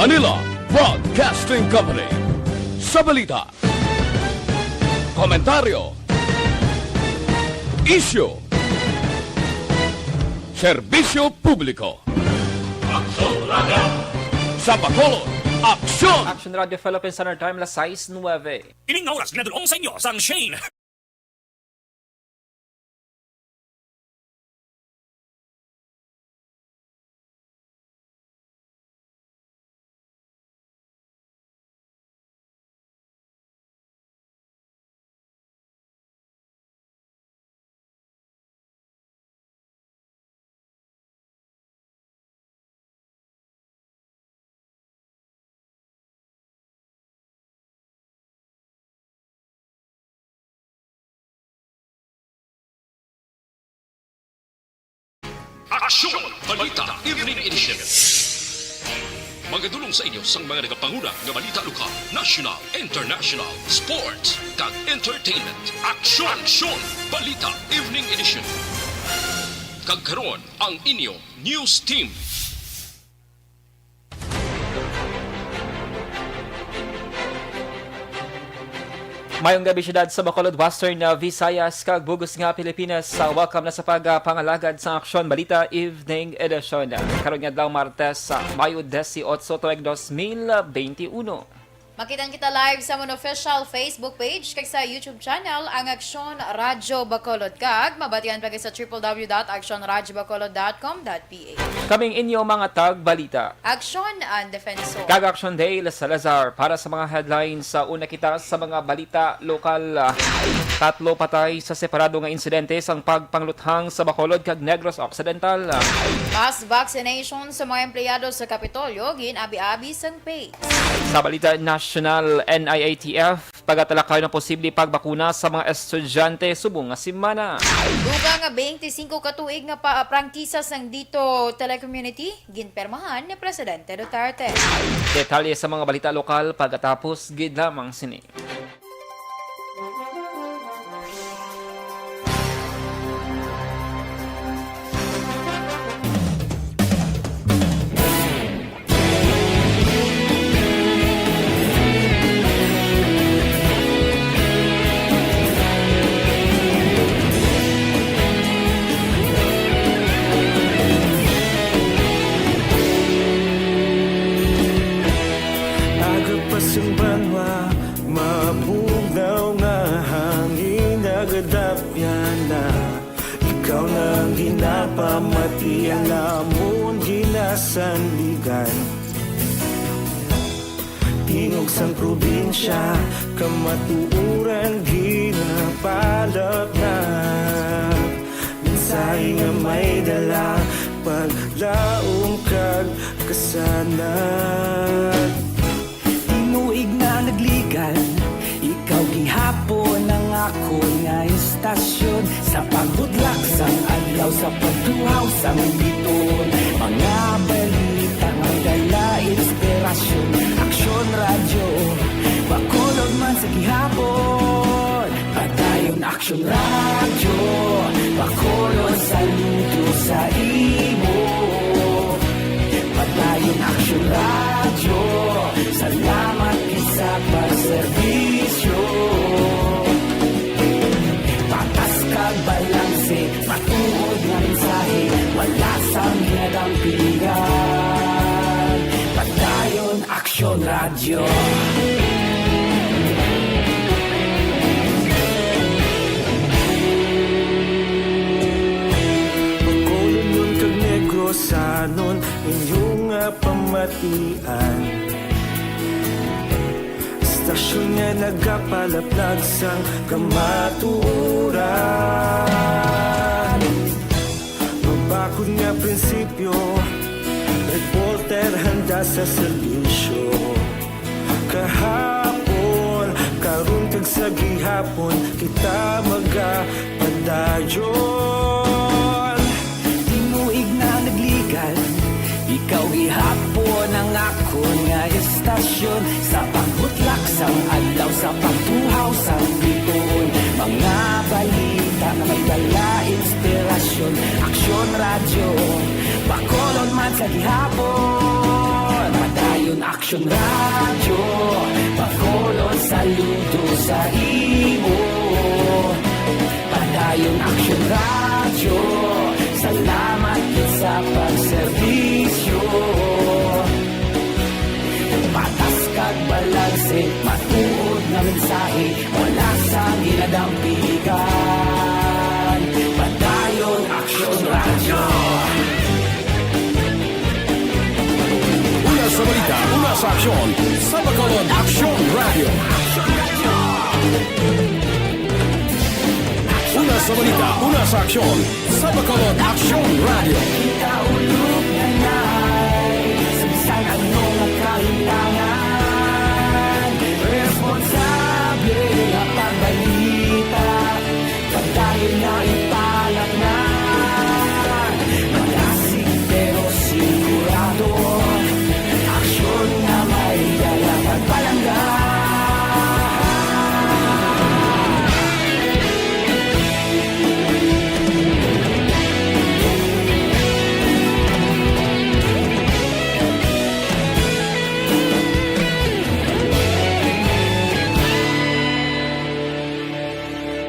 Manila Broadcasting Company. Sa balita, komentaryo, isyu, serbisyo publiko. Aksyon Radio! Sa Bacolod, aksyon! Action Radio Philippines Standard Time, 6:09. Ining na oras, ginadulong sa inyo sang Shane. Aksyon! Balita Evening Edition. Magadulong sa inyo sang mga nagapanguna ng balita lokal, national, international, sports, kag entertainment. Aksyon! Aksyon! Balita Evening Edition. Kag karon ang inyo news team. Mayong gabi syudad sa Bacolod, Western Visayas, kag bugos nga Pilipinas. Welcome na sa pagpangalagad sa Aksyon Balita Evening Edition. Karon nga daw Martes sa Mayo 18 tuig 2021. Makitan kita live sa mon official Facebook page kag sa YouTube channel ang Aksyon Radyo Bacolod kag mabatian pa sa www.actionradyobacolod.com.ph. Kaming inyo mga tag-balita. Aksyon ang Defensor. Kag Action Day Salazar para sa mga headlines sa una kita sa mga balita lokal. Tatlo patay sa separado nga insidente sang pagpangluthang sa Bacolod kag Negros Occidental. Mass vaccination sa mga empleyado sa Kapitolyo ginabi-abi sang pay. Sa balita national, NIATF pagatalakay ng posible pagbakuna sa mga estudyante subong nga semana. Duga nga 25 katuig nga prangkisa sang dito telecommunity ginpermahan ni Presidente Duterte. Detalye sa mga balita lokal pagkatapos gid lamang sini. Agapasang banwa, mabugnaw nga hangin nagadapyan na. Ikaw nang ginapamatian namon ginasanligan. Tingog sang probinsya, kamatuuran ginapalap na. Minsay nga may dala, paglaong kag kasanat. Tinuig na nagligan, ikaw gihapon ang ako nga istasyon. Sa paghudlak sang adlaw, sa pagtuhaw sang biton. Mga balita nga dala inspirasyon. Aksyon Radyo, Bacolod man sa gihapon. Padayon Aksyon Radyo, Bacolod saludo sa imo. Padayon Aksyon Radyo, salamat isa pagserbisyo. Patas kag balanse, matuod nga mensahe, wala sang ginadampingan. Padayon Aksyon Radyo. Bacolod nun kag Negros sanon inyong pamatian. Stasyon nga nagapalaplag sang kamatuuran. Mabakod nga prinsipyo, reporter handa sa serbisyo. Kahapon, karon kag sa gihapon, kita magapadayon. Tinuig na nagligan, ikaw gihapon ang ako nga istasyon. Sa pagbutlak sang adlaw, sa pagtuhaw sang biton. Mga balita na may dala inspirasyon. Aksyon Radyo, Bacolod man sa gihapon. Padayon Padayon Action Radio, Bacolod saludo sa imo. Padayon Action Radio, salamat gid sa pagserbisyo. Patas kag balanse, matuod na mensahe, wala sa ginadampigan. Padayon Action Radio. Una sa balita, una sa aksyon, sa Bacolod Action Radio. Una sa balita, una sa aksyon, sa Bacolod Action Radio. Kaulog na na'y sabisan anong nakahintangan. Responsable na pagbalita, pagdayon na ipalat na. Malasig pero sigurado, aksyon na may dala pagpalangga.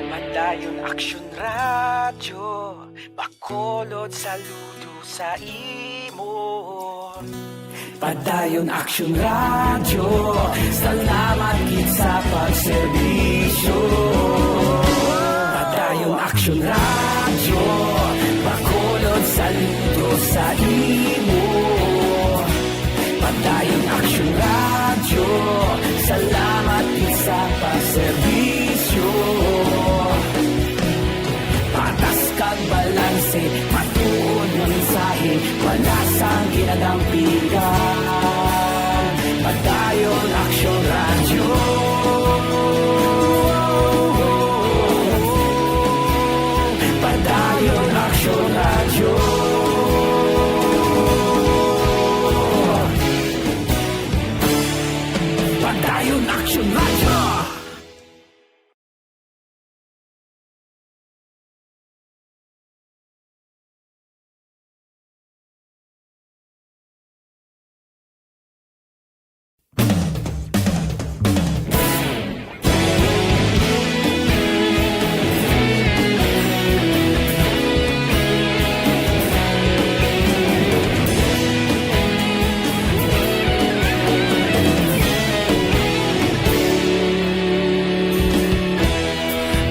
Padayon Action Radio, Bacolod saludo sa imo. Padayon Action Radio, salamat gid sa pagserbisyo. Padayon Action Radio, Bacolod saludo sa imo. Padayon Action Radio, salamat gid sa pagserbisyo. Patas kag balanse, matuod na mensahe, wala sang ginadampigan. Padayon Action Radio. Padayon Action Radio. Padayon Action Radio.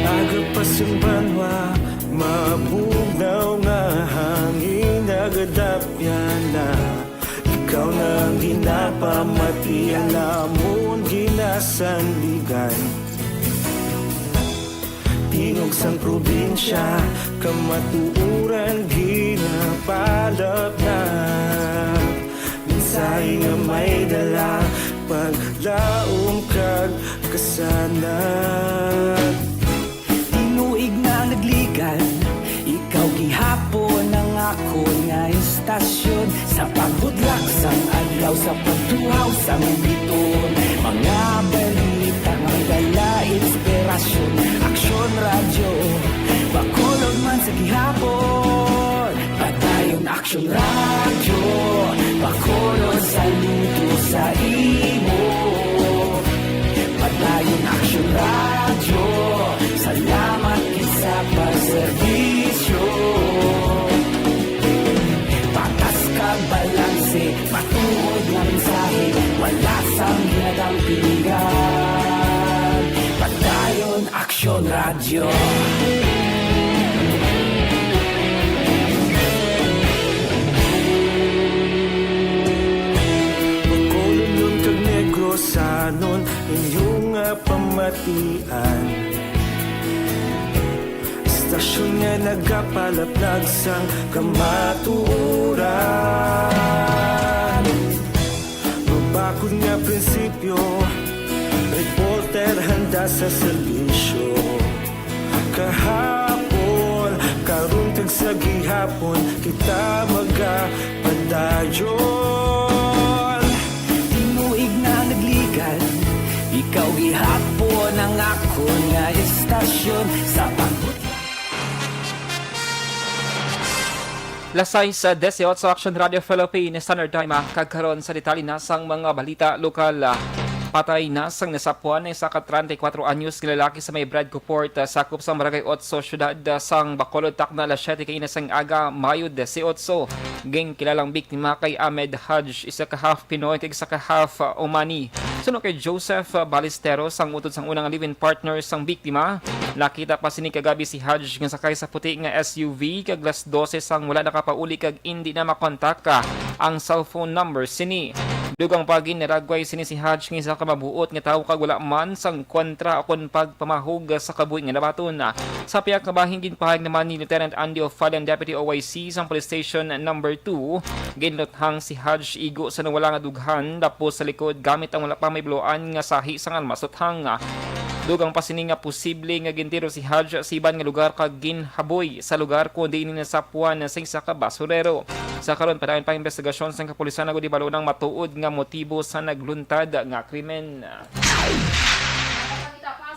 Agapasumbanwa, mabugnaw nga hangin nagadapyan na. Ikaw na ang ginapamatian namon ginasandigan. Tingog sang probinsya, kamatuuran ginapalap na. Minsay nga may dala, paglaom kag kasanat. Tinuig na nagligan, ikaw gihapon ang ako nga istasyon. Sa pagbudlak sang adlaw, sa pagtuhaw sang biton. Mga balita, mga dala, inspirasyon. Action Radio, Bacolod man sa gihapon. Padayon Action Radio, Bacolod saludo sa imo. Padayon Action Radio, salamat gid sa pagserbisyo. Patas kag balanse, matuod nga mensahe, wala sang ginadampigan. Padayon Action Radio. Bacolod nun kag Negrosanon, inyong nga pamatian. Istasyon nga nagapalaplag sang kamatuuran. Mabakod nga prinsipyo, reporter handa sa serbisyo. Kahapon, karon kag sa gihapon, kita magapadayon. Tinuig na nagligan, ikaw gihapon ang ako nga istasyon. Sa Lasay sa 18 sa Action Radio Philippines Standard Time kagkaroon sa detalye na sang mga balita lokal. Patay na sang nasapuan ng isa ka 34 anyos nga lalaki sa may Bradco-Port sakop sa Barangay 8 syudad sang Bacolod takna alas 7 kay inasang aga Mayo 18. Ging kilalang biktima kay Ahmed Haj, isa ka half Pinoy kay isa ka half Omani. Sunod kay Joseph Balesteros sang utod sang unang live-in partner sang biktima. Nakita pa sini kagabi si Haj nga sakay sa puti nga SUV kag alas 12 sang wala nakapauli kag hindi na makontak ang cellphone number sini. Dugang pagin naragway sini si Haj nga isa ka mabuot nga tawo kag wala man sang kontra akon pagpamahog sa kabuhi nga nabaton. Sa piyak nga bahin ginpahayag naman ni Lieutenant Andy O'Fallon, Deputy OIC sang Police Station number 2, ginluthang si Haj igo sa nawala nga dughan tapos sa likod gamit ang wala pa may bloan nga sahi sang almasothang. Dugang pasini nga posible nga gintiro si Haj sa iban nga lugar kag ginhaboy sa lugar kundi ini nasapuan sa isa ka basurero. Sa karon padayon pa investigasyon sa kapulisan nagudi balunang matuod nga motibo sa nagluntad nga krimen.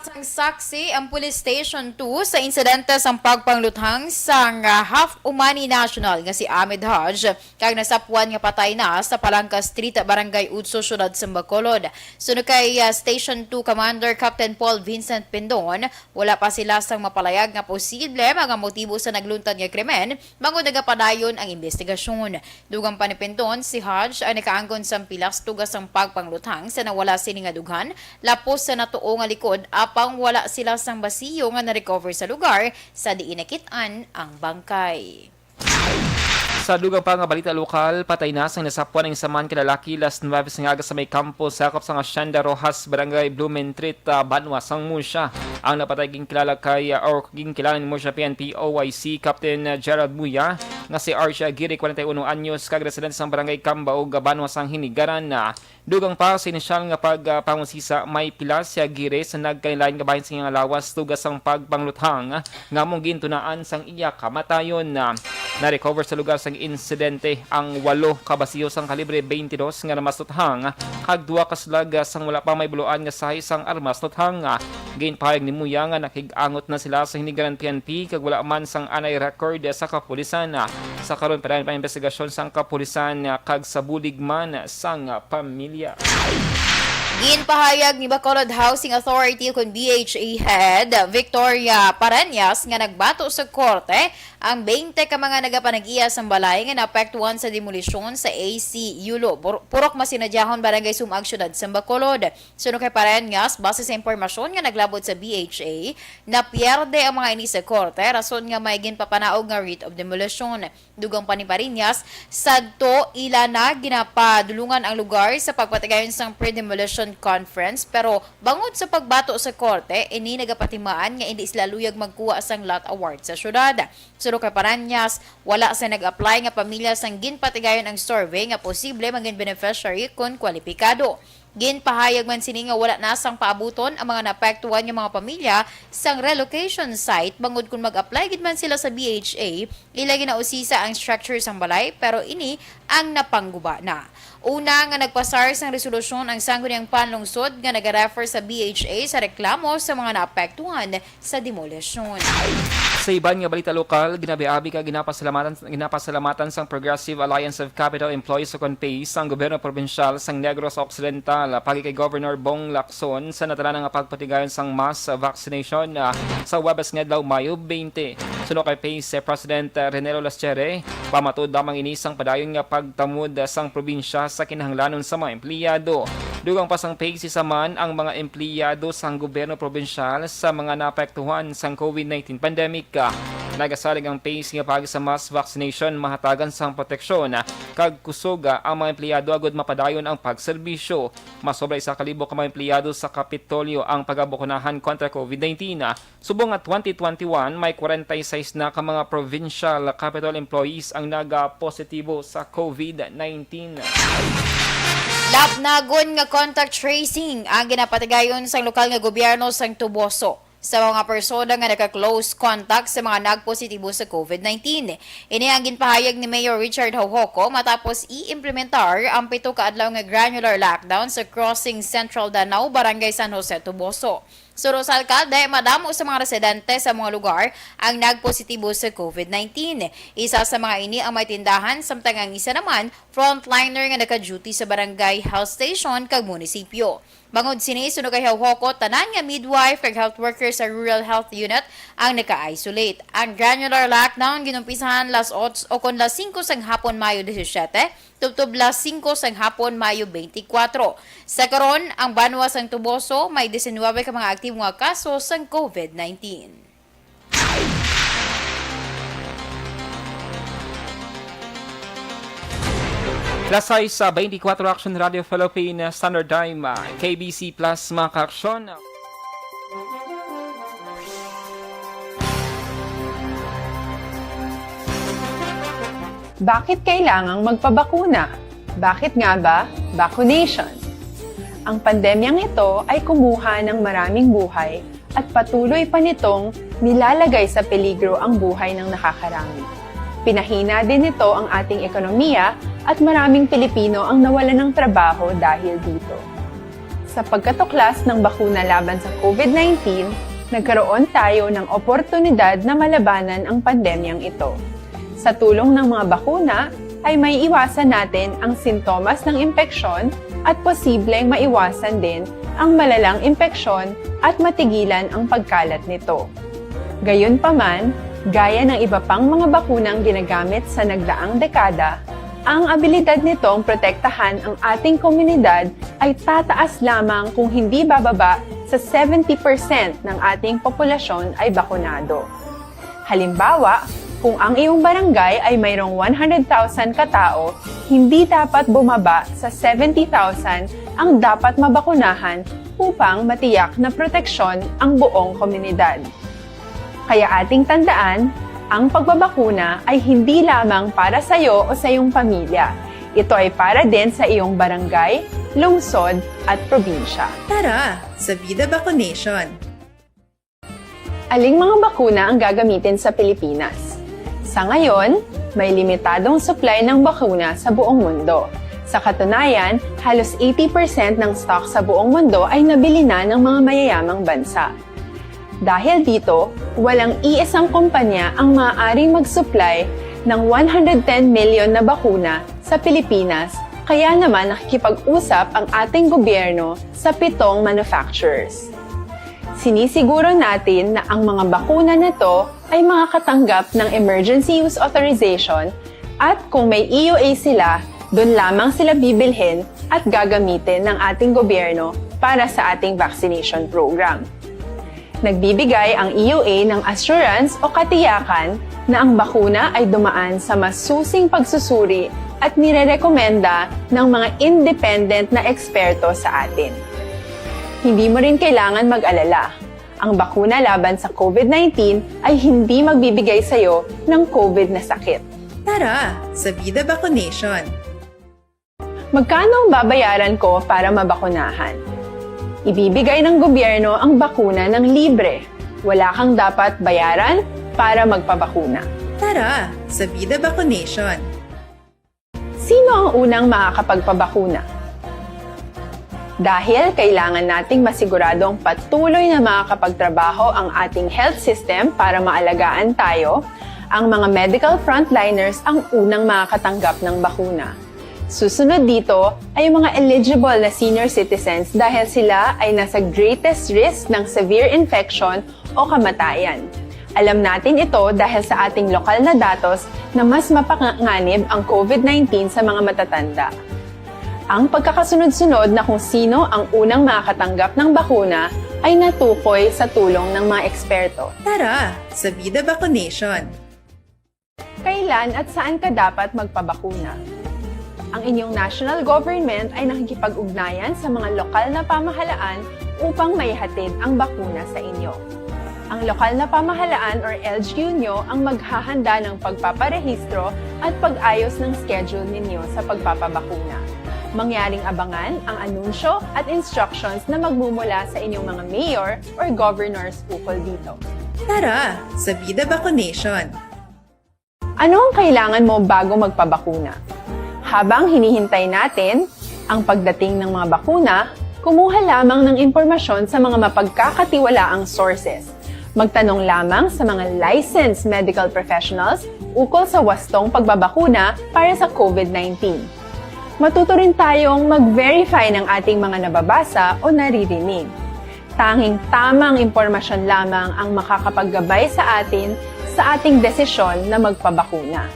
Sang saksi ang Police Station 2 sa insidente sang pagpangluthang sang half Umani national nga si Ahmed Haj kag nasapuan nga patay na sa Palangka Street, Barangay Utso, Syudad sa Bacolod. Sunod kay Station 2 Commander Captain Paul Vincent Pendon, wala pa sila sang mapalayag nga posible mga motibo sa nagluntad nga krimen, mangod nagapadayon ang investigasyon. Dugang pa ni Pendon, si Haj ay nakaanggon sang pilas tugas sang pagpangluthang sa nawala sini nga dughan, lapos sa natuo nga likod apang wala sila sang basiyo nga na-recover sa lugar sa diin nakitaan ang bangkay. Sa dugang pa nga balita lokal, patay na sang nasapuan ng saman kalalaki last 9 nga aga sa may kampo sakop sa Hacienda Rojas, Barangay Blumentritt, Banwa, sang Musya. Ang napatay ginkilala kay or ginkilala ni Musya PNP OIC Captain Gerald Muya nga si Arcia Giri, 41 anyos, kag resident sang Barangay Cambao, Banwa, sang Hinigaran. Dugang pa sa inisyal nga pagpangusisa may pila siya Giri sa nagkanilain nga bahin sa nga lawas tugas sang pagpangluthang nga mong gintunaan sang iya kamatayon. Na-recover sa lugar sang insidente ang 8 kabasiyo sang kalibre 22 nga namastuthang kag 2 kaslag sang wala pa may buluan nga sahi sang armas nuthang. Ginpahayag ni Muya nga nakigangot na sila sa Hinigaran PNP kag wala man sang anay record sa kapulisan. Sa karon pa investigasyon sang kapulisan kag sa bulig man sang pamilya. Ginpahayag ni Bacolod Housing Authority kung BHA Head Victoria Paranyas nga nagbato sa korte ang 20 ka mga nagapanag-iya sang balay nga naapektuhan sa demolisyon sa AC Yulo, Purok Masinadyahon, Barangay Sumag, Syudad sa Bacolod. Sunod kay Paranyas, base sa impormasyon nga naglabot sa BHA, napierde ang mga ini sa korte rason nga may ginpapanaog nga writ of demolition. Dugang pa ni Paranyas, sadto ila na ginapadulungan ang lugar sa pagpatigayon sang pre-demolition conference pero bangod sa pagbato sa korte, ini nagapatimaan nga hindi sila luyag magkuha sang lot award sa syudad. Suro kay Paranyas, wala sa nag-apply nga pamilya sang ginpatigayon ang survey nga posible maging beneficiary kung kwalipikado. Ginpahayag man sini nga wala na sang paabuton ang mga naapektuhan nga mga pamilya sang relocation site bangod kung mag-apply gid man sila sa BHA, ilagi na usisa ang structure sang balay pero ini ang napangguba na. Una nga nagpasar sang resolusyon ang sangguniang panlungsod nga nag-refer sa BHA sa reklamo sa mga naapektuhan sa demolisyon. Sa iban nga balita lokal, ginabi-abi ka ginapasalamatan sang Progressive Alliance of Capital Employees o CONPACE sang gobyerno provinsyal sang Negros Occidental pagi kay Governor Bong Lacson sa natala nga pagpatigayon sang mass vaccination sa Webes nga adlaw Mayo 20. Sunod kay PACE President Renelo Laschere, pamatud damang inisang padayon nga pagtamud sang probinsya sa kinahanglanon sa mga empleyado. Dugang pasang PACE saman ang mga empleyado sang gobyerno provinsyal sa mga naapektuhan sang COVID-19 pandemic. Nagasalig ang PACE nga pagi sa mass vaccination mahatagan sang proteksyon kag kusoga ang mga empleyado agud mapadayon ang pagserbisyo. Masobra 1,000 ka mga empleyado sa Kapitolyo ang pagabukunahan kontra COVID-19. Subong at 2021 may 46 na ka mga provincial capital employees ang naga-positibo sa COVID-19. Lapnagon nga contact tracing ang ginapatigayon sa lokal nga gobyerno sang Tuboso sa mga persona nga naka-close contact sa mga nagpositibo sa COVID-19. Ini ang ginpahayag ni Mayor Richard Haujoco matapos i-implementar ang 7 ka adlaw nga granular lockdown sa Crossing Central Danau, Barangay San Jose, Tuboso. Suro sa alkalde, madamo sa mga residente sa mga lugar ang nagpositibo sa COVID-19. Isa sa mga ini ang may tindahan, samtang ang isa naman, frontliner nga naka-duty sa barangay health station kag munisipyo. Bangod sini, sunog kay Hawkot, tanan nga midwife kag health worker sa rural health unit ang naka-isolate. Ang granular lockdown ginumpisahan las 8 o kon las 5 sang hapon Mayo 17, tubtob las 5 sang hapon Mayo 24. Sa karon, ang banwa sang Tuboso may 19 ka mga aktibo nga kaso sang COVID-19. Lasay sa 24 Action Radio Philippine Standard Time, KBC Plus mga ka-aksyon. Bakit kailangang magpabakuna? Bakit nga ba vaccination? Ang pandemyang ito ay kumuha ng maraming buhay at patuloy pa nitong nilalagay sa peligro ang buhay ng nakakarami. Pinahina din nito ang ating ekonomiya at maraming Pilipino ang nawalan ng trabaho dahil dito. Sa pagkatuklas ng bakuna laban sa COVID-19, nagkaroon tayo ng oportunidad na malabanan ang pandemyang ito. Sa tulong ng mga bakuna, ay may iwasan natin ang sintomas ng impeksyon at posibleng maiwasan din ang malalang impeksyon at matigilan ang pagkalat nito. Gayunpaman, gaya ng iba pang mga bakunang ginagamit sa nagdaang dekada, ang abilidad nitong protektahan ang ating komunidad ay tataas lamang kung hindi bababa sa 70% ng ating populasyon ay bakunado. Halimbawa, kung ang iyong barangay ay mayroong 100,000 katao, hindi dapat bumaba sa 70,000 ang dapat mabakunahan upang matiyak na proteksyon ang buong komunidad. Kaya ating tandaan, ang pagbabakuna ay hindi lamang para sa iyo o sa iyong pamilya. Ito ay para din sa iyong barangay, lungsod at probinsya. Tara, sa Vida Vaccination! Aling mga bakuna ang gagamitin sa Pilipinas? Sa ngayon, may limitadong supply ng bakuna sa buong mundo. Sa katunayan, halos 80% ng stock sa buong mundo ay nabili na ng mga mayayamang bansa. Dahil dito, walang iisang kumpanya ang maaaring mag-supply ng 110 million na bakuna sa Pilipinas, kaya naman nakikipag-usap ang ating gobyerno sa 7 manufacturers. Sinisiguro natin na ang mga bakuna na to ay makakatanggap ng Emergency Use Authorization at kung may EUA sila, doon lamang sila bibilhin at gagamitin ng ating gobyerno para sa ating vaccination program. Nagbibigay ang EUA ng assurance o katiyakan na ang bakuna ay dumaan sa masusing pagsusuri at nirerekomenda ng mga independent na eksperto sa atin. Hindi mo rin kailangan mag-alala. Ang bakuna laban sa COVID-19 ay hindi magbibigay sa iyo ng COVID na sakit. Tara, sa Vida Vaccination! Magkano ang babayaran ko para mabakunahan? Ibibigay ng gobyerno ang bakuna ng libre. Wala kang dapat bayaran para magpabakuna. Tara, sa Vida Vaccination! Sino ang unang makakapagpabakuna? Dahil kailangan nating masiguradong patuloy na makakapagtrabaho ang ating health system para maalagaan tayo, ang mga medical frontliners ang unang makakatanggap ng bakuna. Susunod dito ay mga eligible na senior citizens dahil sila ay nasa greatest risk ng severe infection o kamatayan. Alam natin ito dahil sa ating lokal na datos na mas mapanganib ang COVID-19 sa mga matatanda. Ang pagkakasunod-sunod na kung sino ang unang makakatanggap ng bakuna ay natukoy sa tulong ng mga eksperto. Tara, sa Vida Vaccination! Kailan at saan ka dapat magpabakuna? Ang inyong national government ay nakikipag-ugnayan sa mga lokal na pamahalaan upang maihatid ang bakuna sa inyo. Ang lokal na pamahalaan or LGU nyo ang maghahanda ng pagpaparehistro at pag-ayos ng schedule ninyo sa pagpapabakuna. Mangyaring abangan ang anunsyo at instructions na magmumula sa inyong mga mayor or governors ukol dito. Tara, sa Vida Vaccination! Ano ang kailangan mo bago magpabakuna? Habang hinihintay natin ang pagdating ng mga bakuna, Kumuha lamang ng impormasyon sa mga mapagkakatiwalaang sources. Magtanong lamang sa mga licensed medical professionals ukol sa wastong pagbabakuna para sa COVID-19. Matuto rin tayong mag-verify ng ating mga nababasa o naririnig. Tanging tamang impormasyon lamang ang makakapaggabay sa ating desisyon na magpabakuna.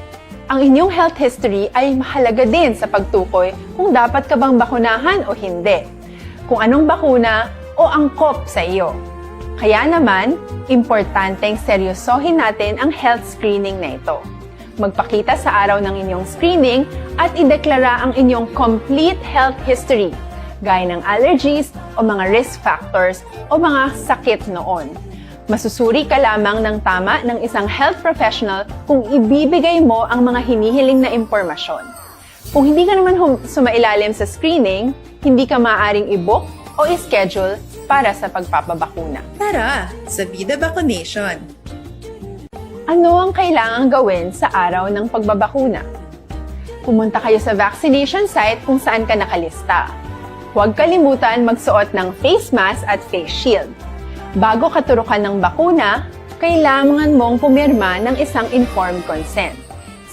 Ang inyong health history ay mahalaga din sa pagtukoy kung dapat ka bang bakunahan o hindi, kung anong bakuna o angkop sa iyo. Kaya naman, importanteng seryosohin natin ang health screening na ito. Magpakita sa araw ng inyong screening at ideklara ang inyong complete health history, gaya ng allergies o mga risk factors o mga sakit noon. Masusuri ka lamang ng tama ng isang health professional kung ibibigay mo ang mga hinihiling na impormasyon. Kung hindi ka naman sumailalim sa screening, hindi ka maaaring i-book o i-schedule para sa pagpapabakuna. Tara sa Vida Vaccination! Ano ang kailangang gawin sa araw ng pagbabakuna? Pumunta kayo sa vaccination site kung saan ka nakalista. Huwag kalimutan magsuot ng face mask at face shield. Bago ka turukan ng bakuna, kailangan mong pumirma ng isang informed consent.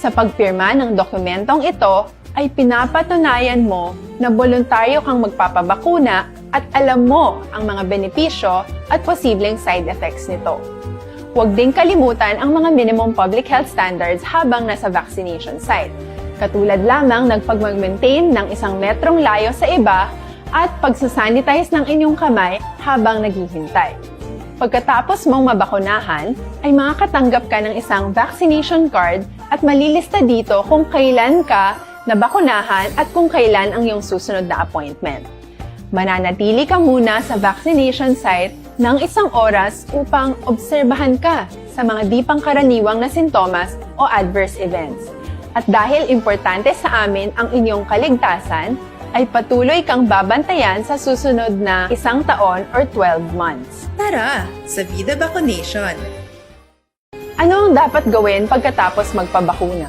Sa pagpirma ng dokumentong ito, ay pinapatunayan mo na voluntaryo kang magpapabakuna at alam mo ang mga benepisyo at posibleng side effects nito. Huwag din kalimutan ang mga minimum public health standards habang nasa vaccination site. Katulad lamang nagpag-maintain ng 1 metrong layo sa iba at pagsasanitize ng inyong kamay habang naghihintay. Pagkatapos mong mabakunahan, ay makakatanggap ka ng isang vaccination card at malilista dito kung kailan ka nabakunahan at kung kailan ang iyong susunod na appointment. Mananatili ka muna sa vaccination site ng 1 oras upang obserbahan ka sa mga di pangkaraniwang na sintomas o adverse events. At dahil importante sa amin ang inyong kaligtasan, ay patuloy kang babantayan sa susunod na 1 taon or 12 months. Tara sa Vida Vaccination! Ano ang dapat gawin pagkatapos magpabakuna?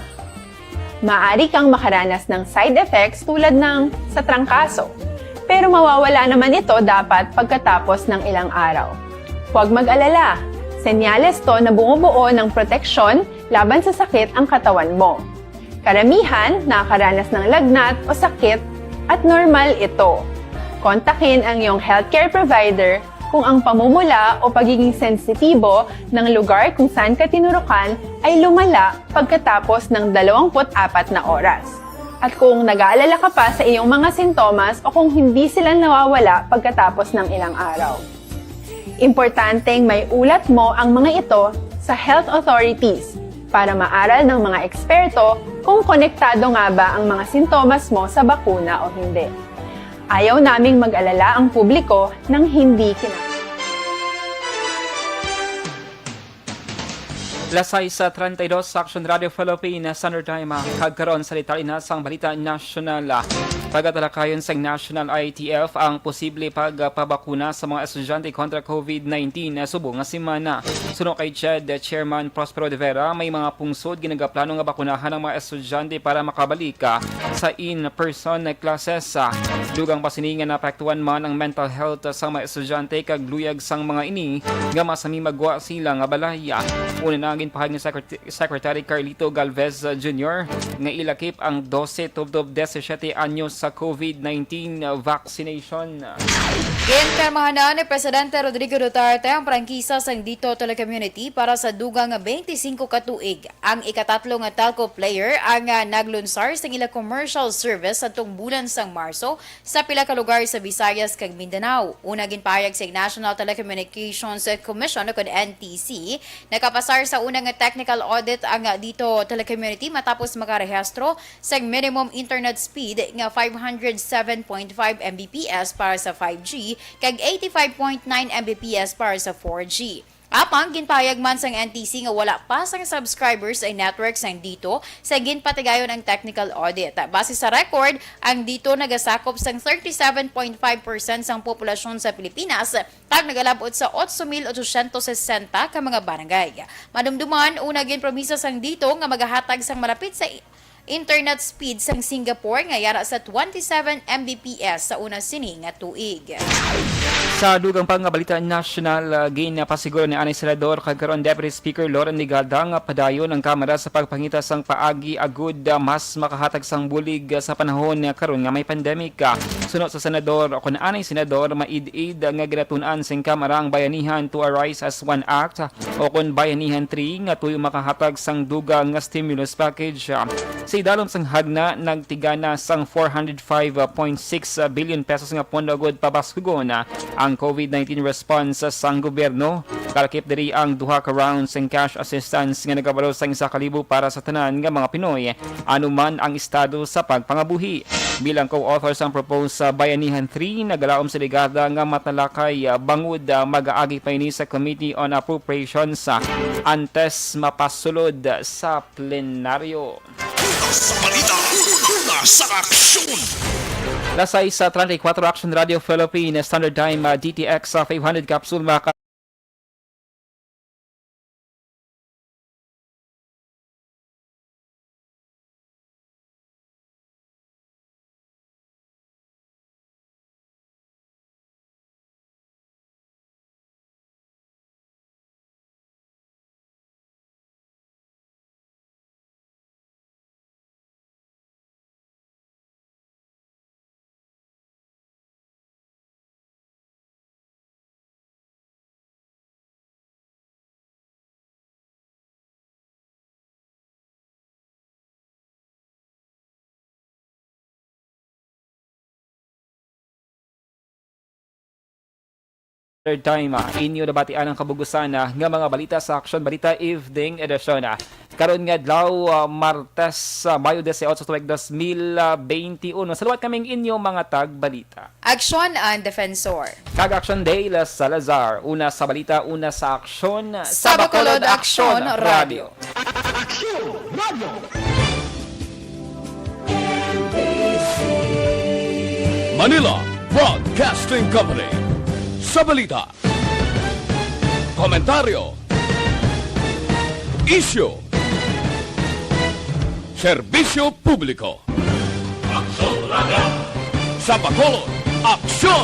Maaari kang makaranas ng side effects tulad ng sa trangkaso, pero mawawala naman ito dapat pagkatapos ng ilang araw. Huwag mag-alala, senyales to na bumubuo ng proteksyon laban sa sakit ang katawan mo. Karamihan nakakaranas ng lagnat o sakit at normal ito. Kontakin ang iyong healthcare provider kung ang pamumula o pagiging sensitibo ng lugar kung saan ka tinurukan ay lumala pagkatapos ng 24 na oras. At kung nag-aalala ka pa sa iyong mga sintomas o kung hindi sila nawawala pagkatapos ng ilang araw. Importanteng may ulat mo ang mga ito sa health authorities para maaral ng mga eksperto kung konektado nga ba ang mga sintomas mo sa bakuna o hindi. Ayaw naming mag-alala ang publiko ng hindi Lasay sa 32 sa Action Radio Philippines Standard Time kagkaroon sa litalinas ang balita nasyonal. Pagkatalakayon sa National ITF ang posible pagpabakuna sa mga estudyante kontra COVID-19 subong nga semana. Suno kay CHED Chairman Prospero de Vera, may mga pungsod ginagaplano nga bakunahan ng mga estudyante para makabalik sa in-person classes. Dugang pasiningan na apektuhan man ang mental health sa mga estudyante kag luyag sang mga ini nga masami magwa sila nga balaya. Una na pahag ni Secretary Carlito Galvez Jr. nga ilakip ang 12-17 anyos sa COVID-19 vaccination. Kinpermahan na ni Presidente Rodrigo Duterte ang prangkisa sa Dito Telecommunity para sa dugang 25 katuig. Ang ikatatlo nga telco player ang naglunsar sa ila commercial service sa bulan sang Marso sa pila ka lugar sa Visayas kag Mindanao. Una ginpahayag sa National Telecommunications Commission o NTC, nakapasar sa unang technical audit ang Dito Telecommunity matapos makarehistro sa minimum internet speed nga 507.5 Mbps para sa 5G kag 85.9 Mbps para sa 4G. Apang ginpahayag man sang NTC nga wala pa sang subscribers ay network sang Dito sa ginpatigayon ang technical audit. Base sa record, ang Dito nagasakop sang 37.5% sang populasyon sa Pilipinas tag nagalabot sa 8,860 ka mga barangay. Madumduman, una ginpromisa sang Dito nga magahatag sang malapit sa internet speed sang Singapore nga yara sa 27 Mbps sa una sini nga tuig. Sa dugang pang balita national, gain na pasiguro ni Anay Senador kagkaroon Deputy Speaker Lauren Ligalda nga padayon ang kamera sa pagpangita sang paagi agud mas makahatag sang bulig sa panahon karon nga may pandemic. Sunod sa Senador kun Anay Senador maid-aid nga ginatun-an sing kamera ang bayanihan to arise as one act o kun bayanihan 3 nga tuyo makahatag sang dugang nga stimulus package. Sa idalom sang hagna nagtigana sang 405.6 billion pesos nga pondo agud pabaskugon ang COVID-19 response sang gobyerno. Kalakip diri ang duha ka rounds ng cash assistance nga nagabalo sang 1,000 para sa tanan nga mga Pinoy anuman ang estado sa pagpangabuhi. Bilang co-author sang proposed Bayanihan 3 nagalaom sa ligada nga matalakay bangod mag-aagi pa ini sa Committee on Appropriations antes mapasulod sa plenaryo. Sa balita, una sa aksyon! Lasay sa 34 Action Radio Philippines Standard Time DTX 500 capsule maka third time inyo nabatian ang kabugusan nga mga balita sa Action Balita Evening Edition. Karon nga adlaw Martes Mayo 18 tuig 2021. Salawat kaming inyo mga tagbalita. Aksyon ang defensor. Kag Action Day La Salazar, una sa balita, una sa aksyon Sa Bacolod Action Radio. Manila Broadcasting Company. Sa balita, komentaryo, isyu, serbisyo publiko. Sa Bacolod, aksyon!